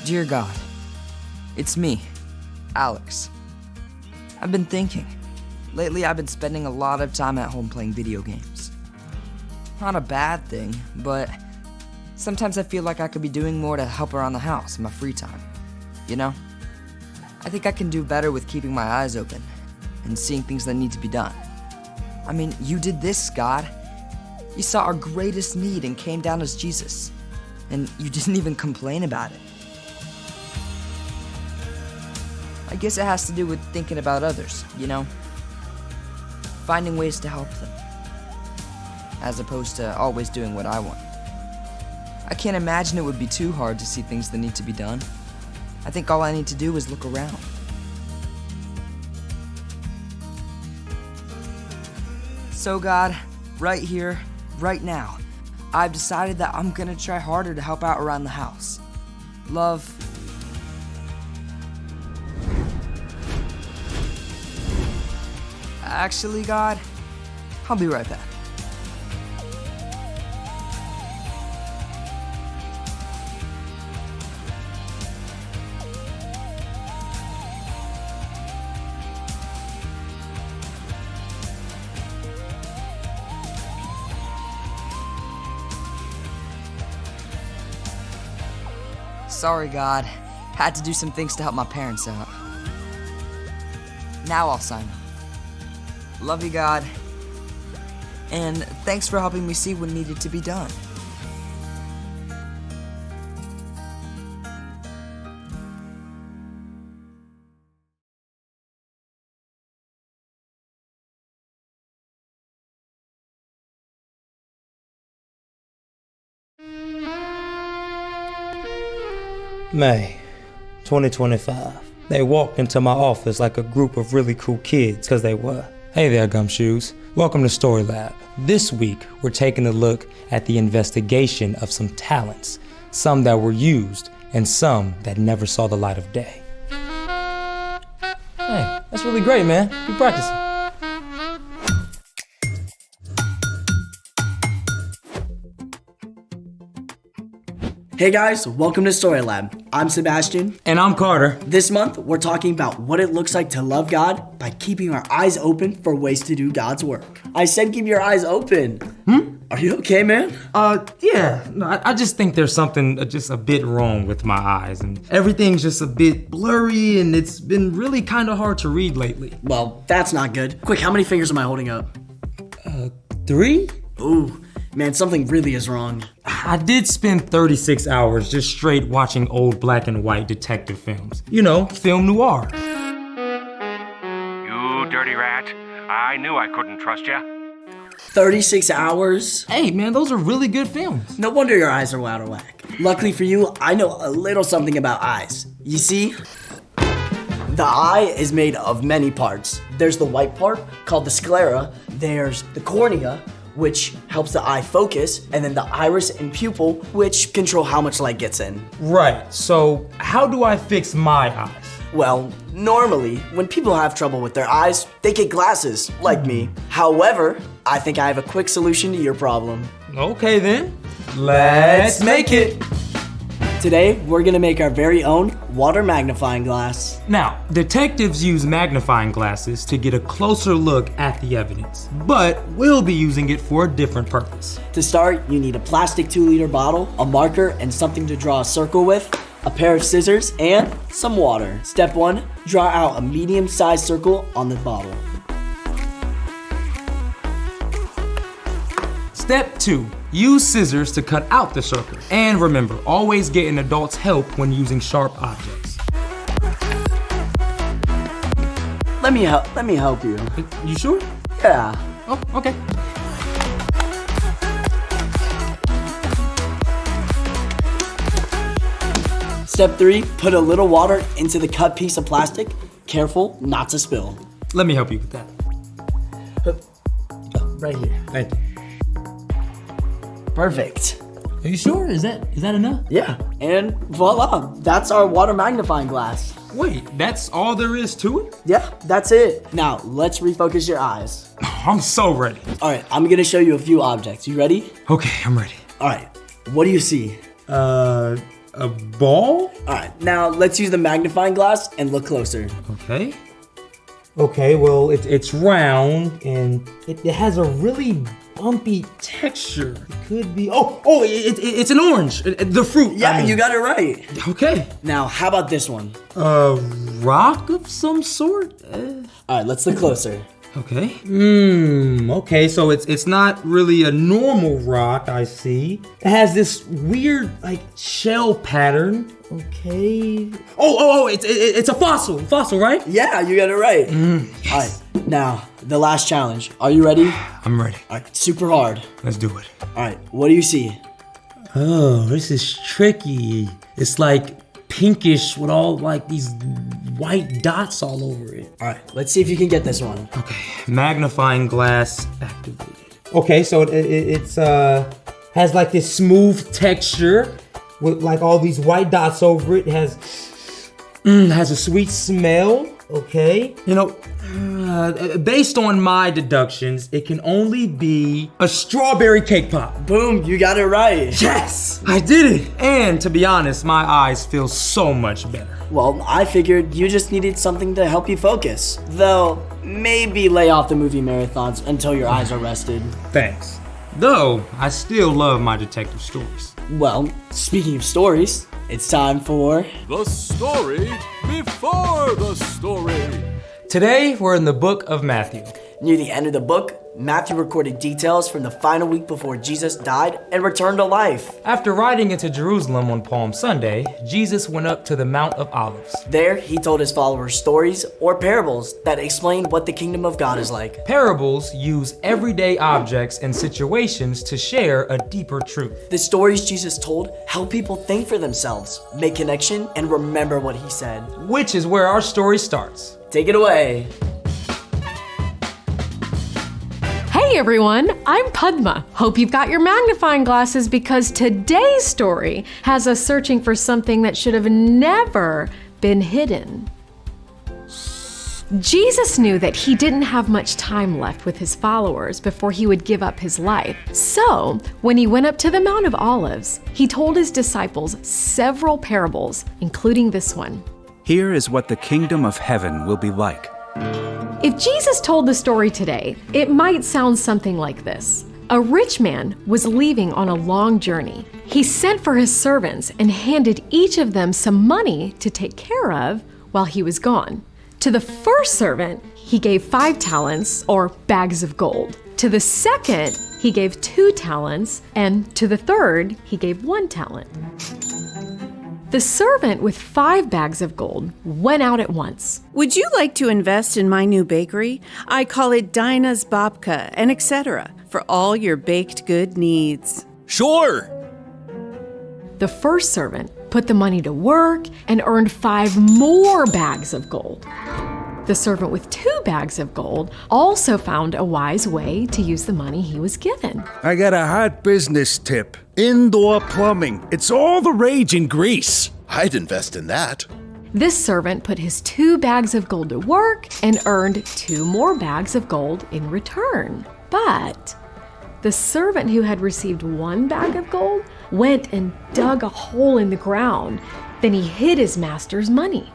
Dear God, it's me, Alex. I've been thinking. Lately, I've been spending a lot of time at home playing video games. Not a bad thing, but sometimes I feel like I could be doing more to help around the house in my free time. You know? I think I can do better with keeping my eyes open and seeing things that need to be done. I mean, you did this, God. You saw our greatest need and came down as Jesus. And you didn't even complain about it. I guess it has to do with thinking about others, you know? Finding ways to help them, as opposed to always doing what I want. I can't imagine it would be too hard to see things that need to be done. I think all I need to do is look around. So God, right here, right now, I've decided that I'm gonna try harder to help out around the house. Love. Actually, God, I'll be right back. Sorry, God. Had to do some things to help my parents out. Now I'll sign off. Love you, God. And thanks for helping me see what needed to be done. May 2025. They walked into my office like a group of really cool kids, because they were. Hey there, Gumshoes. Welcome to Story Lab. This week, we're taking a look at the investigation of some talents, some that were used and some that never saw the light of day. Hey, that's really great, man. Keep practicing. Hey guys, welcome to Story Lab. I'm Sebastian. And I'm Carter. This month, we're talking about what it looks like to love God by keeping our eyes open for ways to do God's work. I said keep your eyes open. Are you okay, man? Yeah. No, I just think there's something just a bit wrong with my eyes, and everything's just a bit blurry, and it's been really kind of hard to read lately. Well, that's not good. Quick, how many fingers am I holding up? 3? Ooh, man, something really is wrong. I did spend 36 hours just straight watching old black and white detective films. You know, film noir. You dirty rat. I knew I couldn't trust you. 36 hours? Hey, man, those are really good films. No wonder your eyes are out of whack. Luckily for you, I know a little something about eyes. You see? The eye is made of many parts. There's the white part, called the sclera. There's the cornea, which helps the eye focus, and then the iris and pupil, which control how much light gets in. Right, so how do I fix my eyes? Well, normally, when people have trouble with their eyes, they get glasses, like me. However, I think I have a quick solution to your problem. Okay then, let's make it. Today, we're gonna make our very own water magnifying glass. Now, detectives use magnifying glasses to get a closer look at the evidence, but we'll be using it for a different purpose. To start, you need a plastic 2-liter bottle, a marker, and something to draw a circle with, a pair of scissors, and some water. Step 1, draw out a medium-sized circle on the bottle. Step 2, use scissors to cut out the circle. And remember, always get an adult's help when using sharp objects. Let me help you. You sure? Yeah. Oh, okay. Step 3, put a little water into the cut piece of plastic. Careful not to spill. Let me help you with that. Right here. Thank you. Perfect. Are you sure? Is that enough? Yeah, and voila, that's our water magnifying glass. Wait, that's all there is to it? Yeah, that's it. Now, let's refocus your eyes. I'm so ready. All right, I'm gonna show you a few objects. You ready? Okay, I'm ready. All right, what do you see? A ball? Alright, now let's use the magnifying glass and look closer. Okay. Okay, well, it's round and it has a really bumpy texture. It could be. It's an orange. The fruit. Yeah, you got it right. Okay. Now, how about this one? A rock of some sort? Alright, let's look closer. Okay. Okay, so it's not really a normal rock, I see. It has this weird, like, shell pattern. Okay. It's a fossil. Fossil, right? Yeah, you got it right. Yes. Alright, now, the last challenge. Are you ready? I'm ready. Alright, super hard. Let's do it. Alright, what do you see? Oh, this is tricky. It's like pinkish with all like these white dots all over it. Alright, let's see if you can get this one. Okay, magnifying glass activated. Okay, so it's has like this smooth texture with like all these white dots over it. It has a sweet smell. Okay, you know, based on my deductions, it can only be a strawberry cake pop. Boom, you got it right. Yes, I did it. And to be honest, my eyes feel so much better. Well, I figured you just needed something to help you focus. Though, maybe lay off the movie marathons until your eyes are rested. Thanks. Though, I still love my detective stories. Well, speaking of stories, it's time for... The story before the story. Today, we're in the book of Matthew. Near the end of the book, Matthew recorded details from the final week before Jesus died and returned to life. After riding into Jerusalem on Palm Sunday, Jesus went up to the Mount of Olives. There, he told his followers stories or parables that explained what the kingdom of God is like. Parables use everyday objects and situations to share a deeper truth. The stories Jesus told help people think for themselves, make connection, and remember what he said. Which is where our story starts. Take it away. Hey everyone, I'm Padma. Hope you've got your magnifying glasses because today's story has us searching for something that should have never been hidden. Jesus knew that he didn't have much time left with his followers before he would give up his life. So, when he went up to the Mount of Olives, he told his disciples several parables, including this one. Here is what the kingdom of heaven will be like. If Jesus told the story today, it might sound something like this. A rich man was leaving on a long journey. He sent for his servants and handed each of them some money to take care of while he was gone. To the first servant, he gave 5 talents, or bags of gold. To the second, he gave 2 talents, and to the third, he gave 1 talent. The servant with 5 bags of gold went out at once. Would you like to invest in my new bakery? I call it Dinah's Babka, and etc. for all your baked good needs. Sure. The first servant put the money to work and earned 5 more bags of gold. The servant with 2 bags of gold also found a wise way to use the money he was given. I got a hot business tip. Indoor plumbing. It's all the rage in Greece. I'd invest in that. This servant put his 2 bags of gold to work and earned 2 more bags of gold in return. But the servant who had received 1 bag of gold went and dug a hole in the ground. Then he hid his master's money.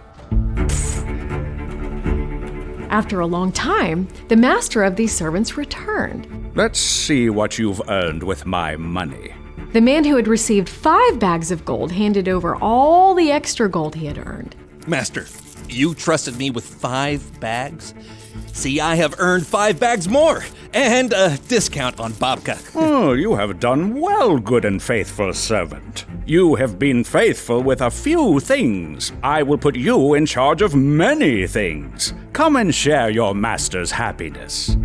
After a long time, the master of these servants returned. Let's see what you've earned with my money. The man who had received 5 bags of gold handed over all the extra gold he had earned. Master, you trusted me with 5 bags? See, I have earned 5 bags more, and a discount on babka. Oh, you have done well, good and faithful servant. You have been faithful with a few things. I will put you in charge of many things. Come and share your master's happiness.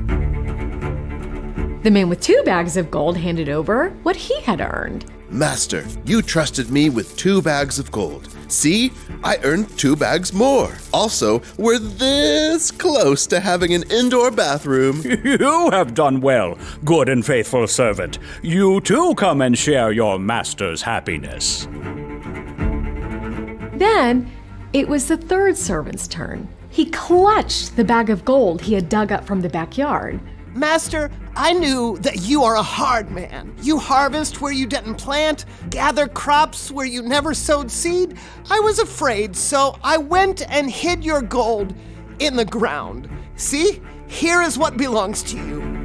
The man with 2 bags of gold handed over what he had earned. Master, you trusted me with 2 bags of gold. See, I earned 2 bags more. Also, we're this close to having an indoor bathroom. You have done well, good and faithful servant. You too come and share your master's happiness. Then it was the third servant's turn. He clutched the bag of gold he had dug up from the backyard. Master, I knew that you are a hard man. You harvest where you didn't plant, gather crops where you never sowed seed. I was afraid, so I went and hid your gold in the ground. See, here is what belongs to you.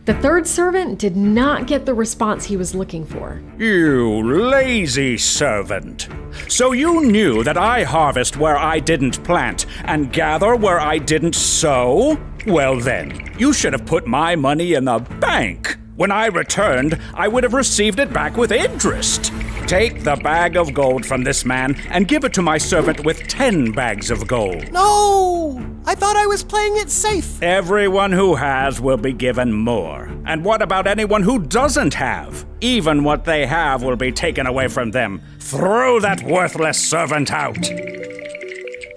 The third servant did not get the response he was looking for. You lazy servant. So you knew that I harvest where I didn't plant and gather where I didn't sow? Well then, you should have put my money in the bank. When I returned, I would have received it back with interest. Take the bag of gold from this man and give it to my servant with 10 bags of gold. No! I thought I was playing it safe. Everyone who has will be given more. And what about anyone who doesn't have? Even what they have will be taken away from them. Throw that worthless servant out.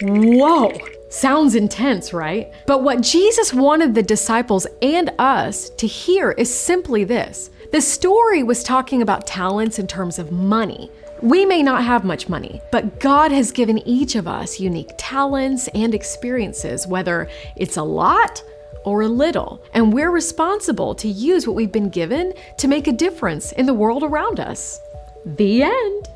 Whoa! Sounds intense, right? But what Jesus wanted the disciples and us to hear is simply this. The story was talking about talents in terms of money. We may not have much money, but God has given each of us unique talents and experiences, whether it's a lot or a little. And we're responsible to use what we've been given to make a difference in the world around us. The end.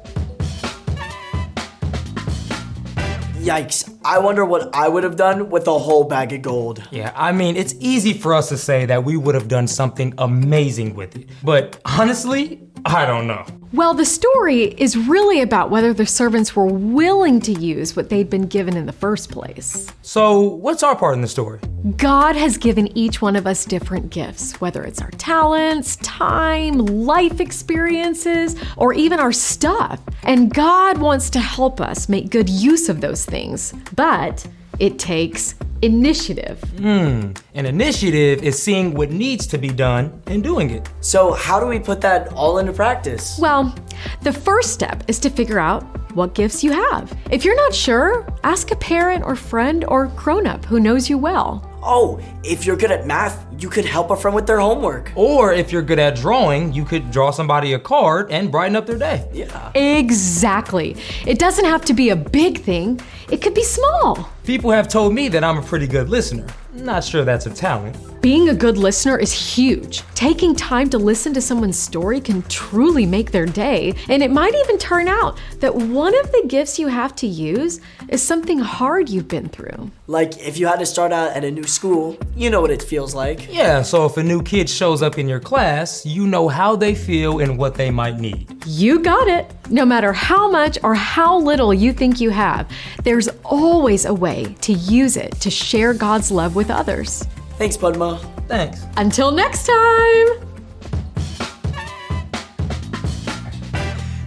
Yikes, I wonder what I would have done with a whole bag of gold. Yeah, I mean, it's easy for us to say that we would have done something amazing with it. But honestly, I don't know. Well, the story is really about whether the servants were willing to use what they'd been given in the first place. So, what's our part in the story? God has given each one of us different gifts, whether it's our talents, time, life experiences, or even our stuff. And God wants to help us make good use of those things. But it takes initiative. An initiative is seeing what needs to be done and doing it. So how do we put that all into practice? Well, the first step is to figure out what gifts you have. If you're not sure, ask a parent or friend or grown-up who knows you well. Oh, if you're good at math, you could help a friend with their homework. Or if you're good at drawing, you could draw somebody a card and brighten up their day. Yeah. Exactly. It doesn't have to be a big thing. It could be small. People have told me that I'm a pretty good listener. Not sure that's a talent. Being a good listener is huge. Taking time to listen to someone's story can truly make their day, and it might even turn out that one of the gifts you have to use is something hard you've been through. Like if you had to start out at a new school, you know what it feels like. Yeah, so if a new kid shows up in your class, you know how they feel and what they might need. You got it. No matter how much or how little you think you have, there's always a way to use it to share God's love with others. Thanks, Padma. Thanks. Until next time!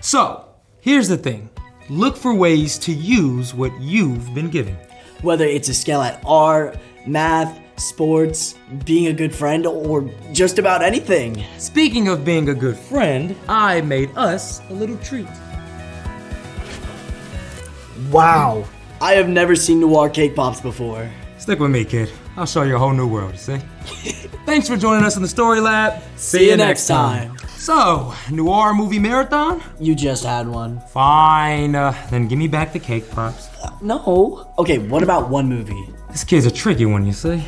So, here's the thing. Look for ways to use what you've been given. Whether it's a skill at art, math, sports, being a good friend, or just about anything. Speaking of being a good friend, I made us a little treat. Wow. I have never seen Noir cake pops before. Stick with me, kid. I'll show you a whole new world, see? Thanks for joining us in the Story Lab. See you next time. So, Noir movie marathon? You just had one. Fine, then give me back the cake pops. No. Okay, what about one movie? This kid's a tricky one, you see?